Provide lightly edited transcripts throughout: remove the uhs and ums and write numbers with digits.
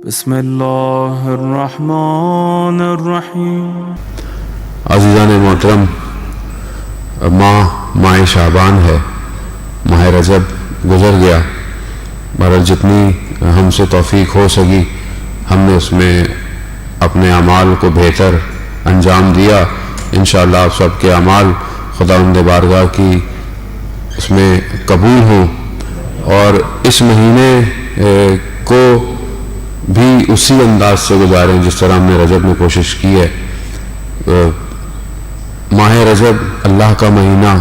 بسم اللہ الرحمن الرحیم۔ عزیزان محترم، ماہ شعبان ہے، ماہ رجب گزر گیا۔ بہرحال جتنی ہم سے توفیق ہو سکی ہم نے اس میں اپنے اعمال کو بہتر انجام دیا۔ انشاءاللہ آپ سب کے اعمال خداوند بارگاہ کی اس میں قبول ہوں، اور اس مہینے کو بھی اسی انداز سے گزاریں جس طرح ہم نے رجب میں کوشش کی ہے۔ ماہ رجب اللہ کا مہینہ،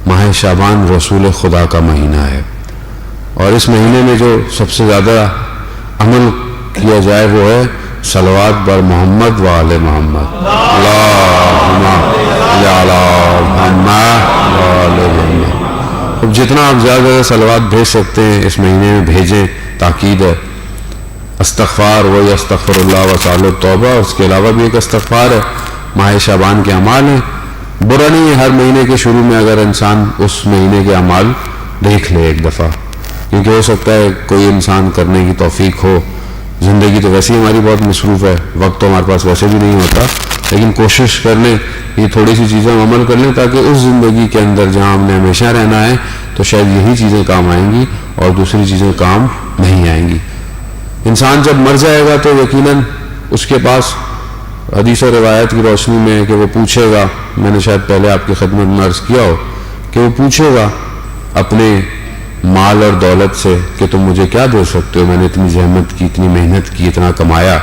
ماہ شعبان رسول خدا کا مہینہ ہے، اور اس مہینے میں جو سب سے زیادہ عمل کیا جائے وہ ہے صلوات بر محمد و آل محمد، اللہم صل علی محمد و آل محمد۔ اب جتنا آپ زیادہ صلوات بھیج سکتے ہیں اس مہینے میں بھیجیں، تاکید ہے۔ استغفار وہی استغفر اللہ وسائل التوبہ، اور اس کے علاوہ بھی ایک استغفار ہے، ماہ شعبان کے اعمال ہیں۔ برا نہیں ہے ہر مہینے کے شروع میں اگر انسان اس مہینے کے اعمال دیکھ لے ایک دفعہ، کیونکہ ہو سکتا ہے کوئی انسان کرنے کی توفیق ہو۔ زندگی تو ویسے ہی ہماری بہت مصروف ہے، وقت تو ہمارے پاس ویسے بھی نہیں ہوتا، لیکن کوشش کر لیں یہ تھوڑی سی چیزیں ہم عمل کر لیں، تاکہ اس زندگی کے اندر جہاں ہم نے ہمیشہ رہنا ہے تو شاید یہی چیزیں کام آئیں گی اور دوسری چیزیں کام نہیں آئیں گی۔ انسان جب مر جائے گا تو یقیناً اس کے پاس حدیث و روایت کی روشنی میں کہ وہ پوچھے گا، میں نے شاید پہلے آپ کی خدمت میں عرض کیا ہو کہ وہ پوچھے گا اپنے مال اور دولت سے کہ تم مجھے کیا دے سکتے ہو، میں نے اتنی زحمت کی، اتنی محنت کی، اتنا کمایا۔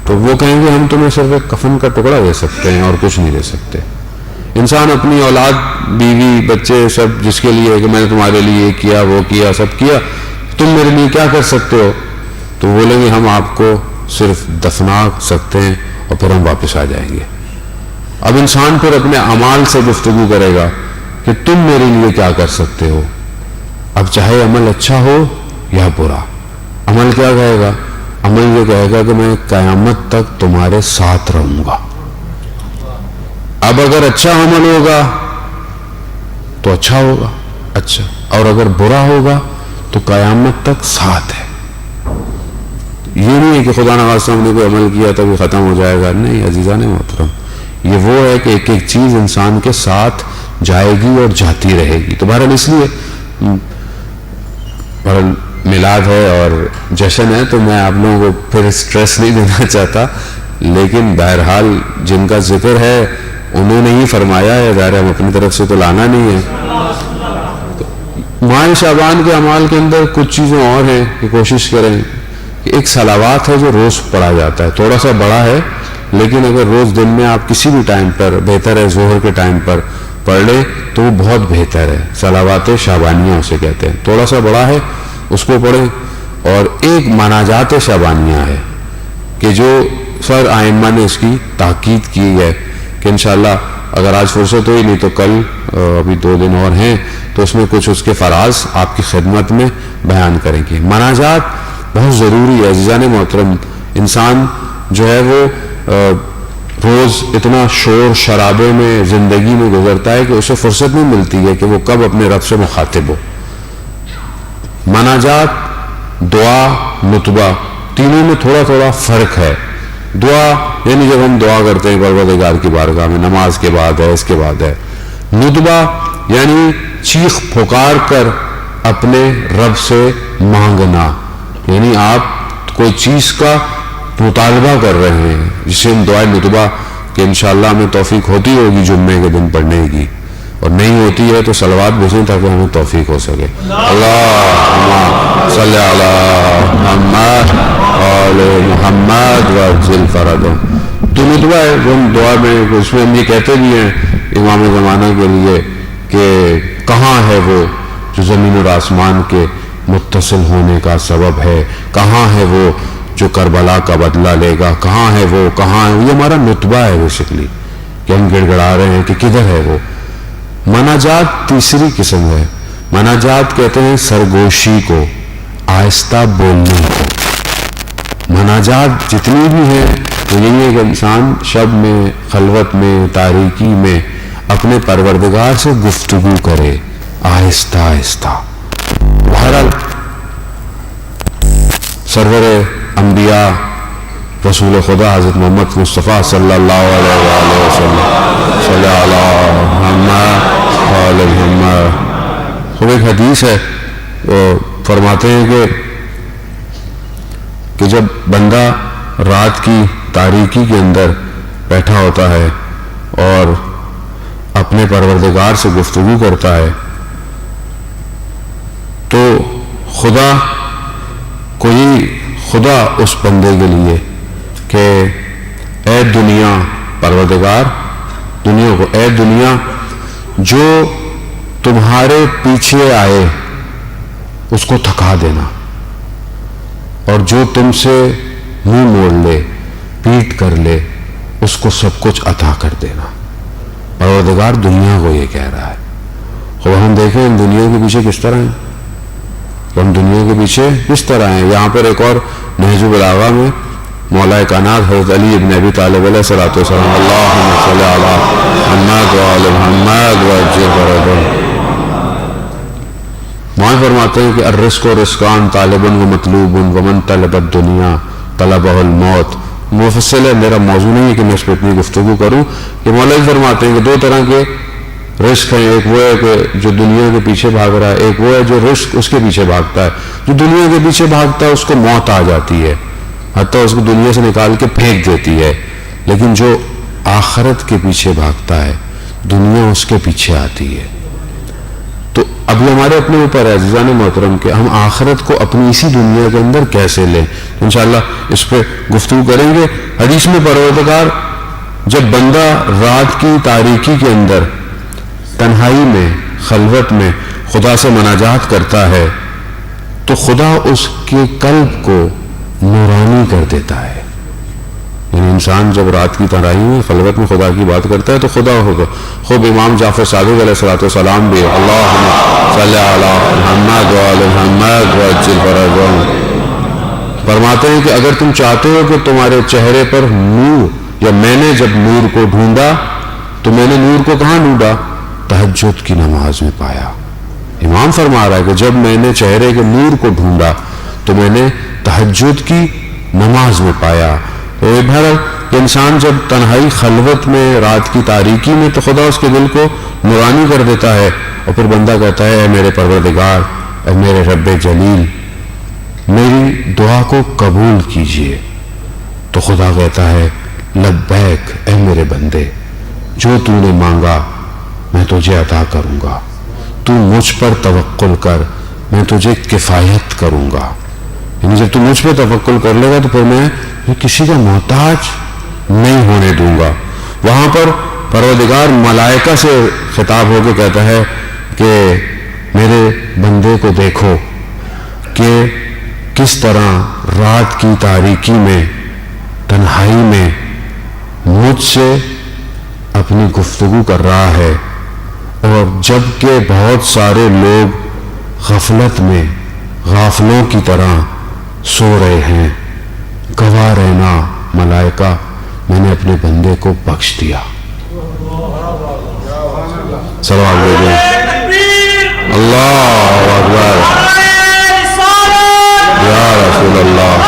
تو وہ کہیں گے ہم تمہیں صرف ایک کفن کا ٹکڑا دے سکتے ہیں اور کچھ نہیں دے سکتے۔ انسان اپنی اولاد، بیوی، بچے سب جس کے لیے کہ میں نے تمہارے لیے یہ کیا وہ کیا سب کیا، تم میرے لیے کیا کر سکتے ہو؟ تو بولیں گے ہم آپ کو صرف دفنا سکتے ہیں اور پھر ہم واپس آ جائیں گے۔ اب انسان پھر اپنے اعمال سے گفتگو کرے گا کہ تم میرے لیے کیا کر سکتے ہو۔ اب چاہے عمل اچھا ہو یا برا، عمل کیا کہے گا؟ عمل یہ کہے گا کہ میں قیامت تک تمہارے ساتھ رہوں گا۔ اب اگر اچھا عمل ہوگا تو اچھا ہوگا، اچھا، اور اگر برا ہوگا تو قیامت تک ساتھ ہے۔ یہ نہیں ہے کہ خدا نخواستہ ہم نے کوئی عمل کیا تب یہ ختم ہو جائے گا، نہیں عزیزان محترم، یہ وہ ہے کہ ایک ایک چیز انسان کے ساتھ جائے گی اور جاتی رہے گی۔ تو بہرحال اس لیے بہرحال میلاد ہے اور جشن ہے، تو میں آپ لوگوں کو پھر سٹریس نہیں دینا چاہتا، لیکن بہرحال جن کا ذکر ہے انہوں نے ہی فرمایا ہے، ظاہر ہم اپنی طرف سے تو لانا نہیں ہے۔ ماہ شعبان کے اعمال کے اندر کچھ چیزیں اور ہیں کہ کوشش کریں کہ ایک صلوات ہے جو روز پڑھا جاتا ہے، تھوڑا سا بڑا ہے لیکن اگر روز دن میں آپ کسی بھی ٹائم پر، بہتر ہے ظہر کے ٹائم پر پڑھ لیں تو وہ بہت بہتر ہے۔ صلوات شعبانیہ اسے کہتے ہیں، تھوڑا سا بڑا ہے اس کو پڑھیں۔ اور ایک مناجات شعبانیہ ہے کہ جو سر آئمہ نے اس کی تاکید کی ہے کہ انشاءاللہ اگر آج فرصت ہوئی نہیں تو کل، ابھی 2 دن اور ہیں، تو اس میں کچھ اس کے فراز آپ کی خدمت میں بیان کریں گے۔ مناجات بہت ضروری ہے عزیزان محترم۔ انسان جو ہے وہ روز اتنا شور شرابے میں زندگی میں گزرتا ہے کہ اسے فرصت نہیں ملتی ہے کہ وہ کب اپنے رب سے مخاطب ہو۔ مناجات، دعا، نتبہ، تینوں میں تھوڑا تھوڑا فرق ہے۔ دعا یعنی جب ہم دعا کرتے ہیں پروردگار کی بارگاہ میں، نماز کے بعد ہے، اس کے بعد ہے۔ نتبہ یعنی چیخ پکار کر اپنے رب سے مانگنا، یعنی آپ کوئی چیز کا مطالبہ کر رہے ہیں، جسے ہم دعائے نتبہ کہ انشاءاللہ ہمیں توفیق ہوتی ہوگی جمعے کے دن پڑھنے کی، اور نہیں ہوتی ہے تو صلوات بھیجیں تاکہ ہمیں توفیق ہو سکے۔ اللہم صل علی محمد آل محمد وعجل فرجہم۔ تو نتبہ ہے جو ہم دعا میں، اس میں ہم یہ کہتے بھی ہیں امام زمانہ کے لیے کہ کہاں ہے وہ جو زمین اور آسمان کے متصل ہونے کا سبب ہے، کہاں ہے وہ جو کربلا کا بدلہ لے گا، کہاں ہے وہ، کہاں ہے وہ۔ یہ ہمارا نتبہ ہے بیسکلی کہ ہم گڑ گڑا رہے ہیں کہ کدھر ہے وہ۔ مناجات تیسری قسم ہے۔ مناجات کہتے ہیں سرگوشی کو، آہستہ بولنے کو۔ مناجات جتنی بھی ہیں وہ یہی ہے کہ انسان شب میں، خلوت میں، تاریکی میں اپنے پروردگار سے گفتگو کرے آہستہ آہستہ۔ بہرحال سرور انبیاء رسول خدا حضرت محمد مصطفیٰ صلی اللہ علیہ وآلہ وسلم صلی اللہ علیہ وسلم. خود ایک حدیث ہے، وہ فرماتے ہیں کہ جب بندہ رات کی تاریکی کے اندر بیٹھا ہوتا ہے اور اپنے پروردگار سے گفتگو کرتا ہے تو خدا اس بندے کے لیے کہ اے دنیا، پروردگار دنیا کو، اے دنیا جو تمہارے پیچھے آئے اس کو تھکا دینا، اور جو تم سے منہ موڑ لے، پیٹ کر لے، اس کو سب کچھ عطا کر دینا. پروردگار دنیا کو یہ کہہ رہا ہے. اور ہم دیکھیں ہم دنیا کے پیچھے کس طرح ہیں، ہم دنیا کے پیچھے کس طرح ہیں. یہاں پر ایک اور نہج البلاغہ میں مولا کائنات حضرت علی ابن ابی طالب علیہ الصلوۃ والسلام اللہم صلی علی محمد وعلی محمد وعجل فرجهم، وہاں فرماتے ہیں کہ الرزق رزقان طالب و مطلوب ومن طلب الدنیا طلبہ الموت. مفصل ہے، میرا موضوع نہیں ہے کہ میں اس پہ اتنی گفتگو کروں. کہ مولا فرماتے ہیں کہ دو طرح کے رزق ہیں، ایک وہ ہے کہ جو دنیا کے پیچھے بھاگ رہا ہے، ایک وہ ہے جو رزق اس کے پیچھے بھاگتا ہے. جو دنیا کے پیچھے بھاگتا ہے اس کو موت آ جاتی ہے، حتیٰ اس کو دنیا سے نکال کے پھینک دیتی ہے. لیکن جو آخرت کے پیچھے بھاگتا ہے دنیا اس کے پیچھے آتی ہے. تو اب یہ ہمارے اپنے اوپر ہے عزیزان محترم کہ ہم آخرت کو اپنی اسی دنیا کے اندر کیسے لیں. انشاءاللہ اس پہ گفتگو کریں گے. حدیث میں پروردگار جب بندہ رات کی تاریکی کے اندر تنہائی میں، خلوت میں خدا سے مناجات کرتا ہے تو خدا اس کے قلب کو نورانی کر دیتا ہے. یعنی انسان جب رات کی تنہائی میں خلوت میں خدا کی بات کرتا ہے تو خدا ہوگا. خوب امام جعفر صادق علیہ الصلوۃ والسلام بھی اللہم صلی علی محمد وعلی محمد وعجل فرجهم فرماتے ہیں کہ اگر تم چاہتے ہو کہ تمہارے چہرے پر نور، یا میں نے جب نور کو ڈھونڈا تو میں نے نور کو کہاں ڈھونڈا؟ تہجد کی نماز میں پایا. امام فرما رہا ہے کہ جب میں نے چہرے کے نور کو ڈھونڈا تو میں نے تہجد کی نماز میں پایا. تو بہرحال انسان جب تنہائی خلوت میں رات کی تاریکی میں تو خدا اس کے دل کو نورانی کر دیتا ہے، اور پھر بندہ کہتا ہے اے میرے پروردگار، اے میرے رب جلیل، میری دعا کو قبول کیجئے. تو خدا کہتا ہے لبیک اے میرے بندے، جو تو نے مانگا میں تجھے عطا کروں گا. تو مجھ پر توکل کر، میں تجھے کفایت کروں گا. یعنی جب تو مجھ پہ توکل کر لے گا تو پھر میں کسی کا محتاج نہیں ہونے دوں گا. وہاں پر پروردگار ملائکہ سے خطاب ہو کے کہتا ہے کہ میرے بندے کو دیکھو کہ کس طرح رات کی تاریکی میں، تنہائی میں مجھ سے اپنی گفتگو کر رہا ہے، اور جب کہ بہت سارے لوگ غفلت میں غافلوں کی طرح سو رہے ہیں، گواہ رہنا ملائکہ میں نے اپنے بندے کو بخش دیا. صلوات دے اللہ اکبر یا رسول اللہ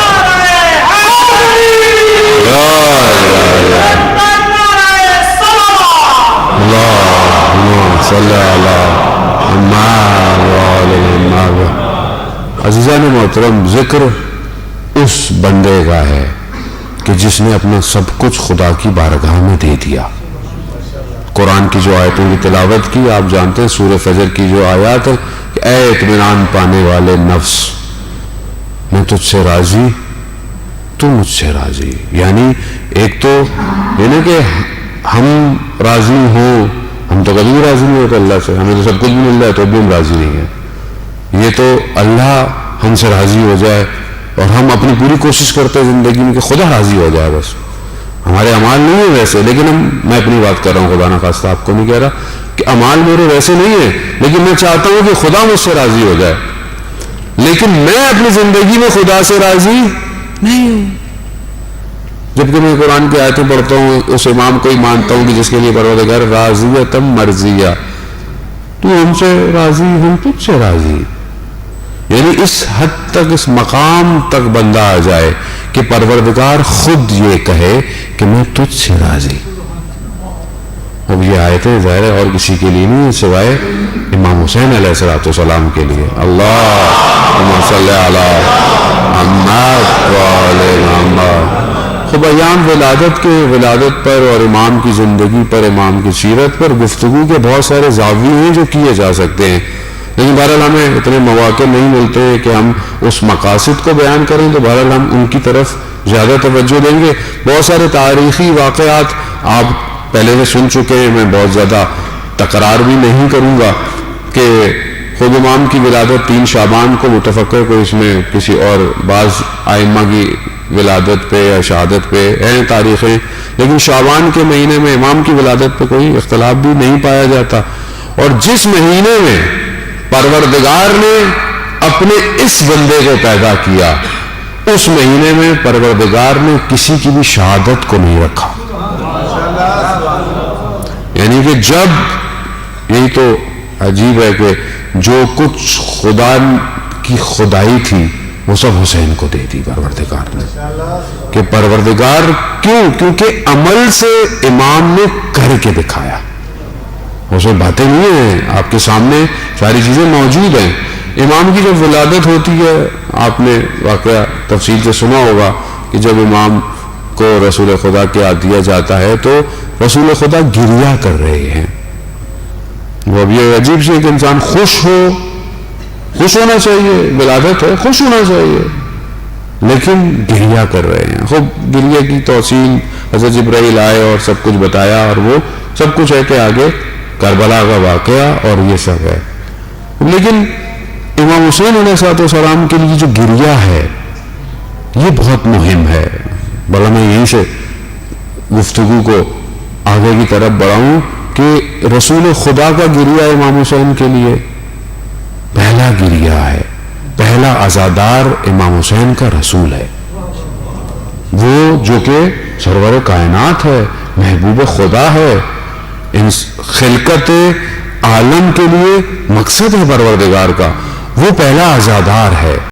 اللہم صلی علی محمد وعلی محمد. عزیزان محترم، ذکر اس بندے کا ہے کہ جس نے اپنا سب کچھ خدا کی بارگاہ میں دے دیا. قرآن کی جو آیتوں کی تلاوت کی، آپ جانتے ہیں سورہ فجر کی جو آیات ہے کہ اے اطمینان پانے والے نفس، میں تجھ سے راضی، تو مجھ سے راضی. یعنی ایک تو یہ نہیں کہ ہم راضی ہوں، ہم تو کبھی راضی نہیں ہوتے اللہ سے، ہمیں تو سب کچھ بھی مل جائے تو بھی ہم راضی نہیں ہیں. یہ تو اللہ ہم سے راضی ہو جائے، اور ہم اپنی پوری کوشش کرتے ہیں زندگی میں کہ خدا راضی ہو جائے. بس ہمارے اعمال نہیں ہیں ویسے، لیکن میں اپنی بات کر رہا ہوں، خدا نہ خواستہ آپ کو نہیں کہہ رہا کہ اعمال میرے ویسے نہیں ہیں، لیکن میں چاہتا ہوں کہ خدا مجھ سے راضی ہو جائے. لیکن میں اپنی زندگی میں خدا سے راضی نہیں ہوں. جبکہ میں قرآن کی آیتیں پڑھتا ہوں، اس امام کو ہی مانتا ہوں کہ جس کے لیے پروردگار راضیتم مرضیہ، تو ہم سے راضی، ہم تجھ سے راضی. یعنی اس حد تک، اس مقام تک بندہ آ جائے کہ پروردگار خود یہ کہے کہ میں تجھ سے راضی. اب یہ آیتیں ظاہر ہے اور کسی کے لیے نہیں سوائے امام حسین علیہ السلام کے لیے. اللہم صلی علی محمد وعلی محمد. خب ایام ولادت پر اور امام کی زندگی پر، امام کی سیرت پر گفتگو کے بہت سارے زاویے ہیں جو کیے جا سکتے ہیں، لیکن بہرحال ہمیں اتنے مواقع نہیں ملتے کہ ہم اس مقاصد کو بیان کریں، تو بہرحال ہم ان کی طرف زیادہ توجہ دیں گے. بہت سارے تاریخی واقعات آپ پہلے سے سن چکے ہیں، میں بہت زیادہ تکرار بھی نہیں کروں گا کہ خود امام کی ولادت 3 شعبان کو، متفقہ کو اس میں کسی اور بعض ائمہ کی ولادت پہ یا شہادت پہ ہیں تاریخیں، لیکن شعبان کے مہینے میں امام کی ولادت پہ کوئی اختلاف بھی نہیں پایا جاتا. اور جس مہینے میں پروردگار نے اپنے اس بندے کو پیدا کیا، اس مہینے میں پروردگار نے کسی کی بھی شہادت کو نہیں رکھا. یعنی کہ جب، یہی تو عجیب ہے کہ جو کچھ خدا کی خدائی تھی وہ سب حسین کو دے دی پروردگار نے. کہ پروردگار کیوں؟ کیونکہ عمل سے امام نے کر کے دکھایا. اس میں باتیں نہیں ہیں، آپ کے سامنے ساری چیزیں موجود ہیں. امام کی جب ولادت ہوتی ہے، آپ نے واقعہ تفصیل سے سنا ہوگا کہ جب امام کو رسول خدا کے ہاتھ دیا جاتا ہے تو رسول خدا گریہ کر رہے ہیں. وہ اب یہ عجیب سے کہ انسان خوش ہونا چاہیے، ولادت ہے، خوش ہونا چاہیے، لیکن گریہ کر رہے ہیں. خوب گریہ کی توصیل حضرت جبرائیل آئے اور سب کچھ بتایا، اور وہ سب کچھ ہے کہ آگے کربلا کا واقعہ اور یہ سب ہے. لیکن امام حسین علیہ السلام کے لیے جو گریہ ہے یہ بہت مہم ہے. بڑا میں یہیں سے گفتگو کو آگے کی طرف بڑھاؤں کہ رسول خدا کا گریہ امام حسین کے لیے پہلا گریہ ہے. پہلا عزادار امام حسین کا رسول ہے، وہ جو کہ سرور کائنات ہے، محبوب خدا ہے، ان خلقت عالم کے لیے مقصد ہے پروردگار کا، وہ پہلا عزادار ہے.